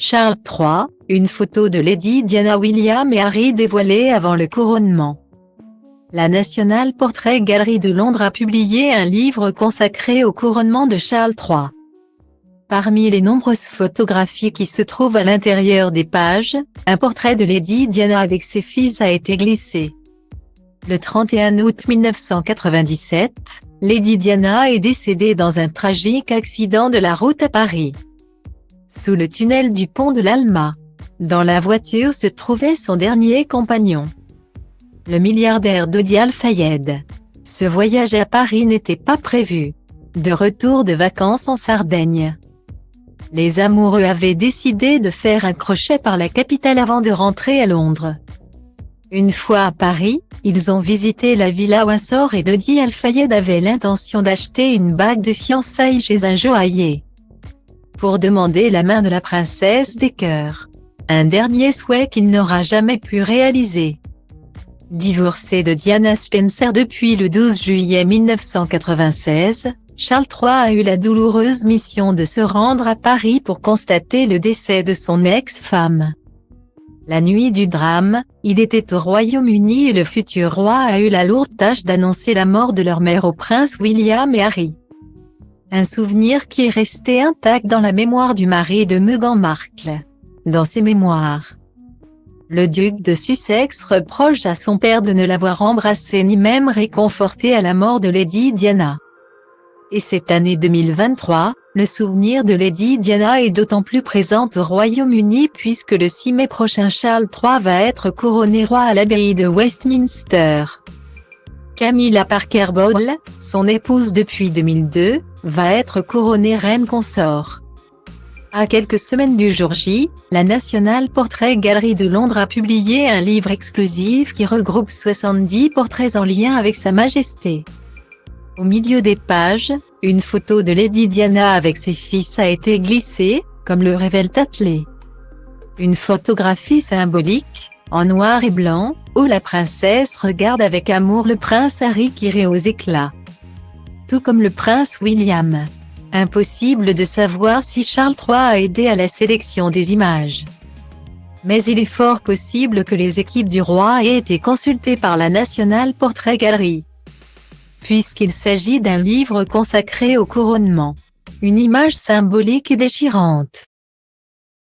Charles III, une photo de Lady Diana, William et Harry dévoilée avant le couronnement. La National Portrait Gallery de Londres a publié un livre consacré au couronnement de Charles III. Parmi les nombreuses photographies qui se trouvent à l'intérieur des pages, un portrait de Lady Diana avec ses fils a été glissé. Le 31 août 1997, Lady Diana est décédée dans un tragique accident de la route à Paris. Sous le tunnel du pont de l'Alma. Dans la voiture se trouvait son dernier compagnon, le milliardaire Dodi Al-Fayed. Ce voyage à Paris n'était pas prévu. De retour de vacances en Sardaigne, les amoureux avaient décidé de faire un crochet par la capitale avant de rentrer à Londres. Une fois à Paris, ils ont visité la Villa Windsor et Dodi Al-Fayed avait l'intention d'acheter une bague de fiançailles chez un joaillier pour demander la main de la princesse des cœurs. Un dernier souhait qu'il n'aura jamais pu réaliser. Divorcé de Diana Spencer depuis le 12 juillet 1996, Charles III a eu la douloureuse mission de se rendre à Paris pour constater le décès de son ex-femme. La nuit du drame, il était au Royaume-Uni et le futur roi a eu la lourde tâche d'annoncer la mort de leur mère aux princes William et Harry. Un souvenir qui est resté intact dans la mémoire du mari de Meghan Markle. Dans ses mémoires, le duc de Sussex reproche à son père de ne l'avoir embrassé ni même réconforté à la mort de Lady Diana. Et cette année 2023, le souvenir de Lady Diana est d'autant plus présent au Royaume-Uni puisque le 6 mai prochain Charles III va être couronné roi à l'abbaye de Westminster. Camilla Parker Bowles, son épouse depuis 2002, va être couronnée reine consort. À quelques semaines du jour J, la National Portrait Gallery de Londres a publié un livre exclusif qui regroupe 70 portraits en lien avec Sa Majesté. Au milieu des pages, une photo de Lady Diana avec ses fils a été glissée, comme le révèle Tatley. Une photographie symbolique, en noir et blanc, où la princesse regarde avec amour le prince Harry qui rit aux éclats. Tout comme le prince William. Impossible de savoir si Charles III a aidé à la sélection des images. Mais il est fort possible que les équipes du roi aient été consultées par la National Portrait Gallery. Puisqu'il s'agit d'un livre consacré au couronnement. Une image symbolique et déchirante.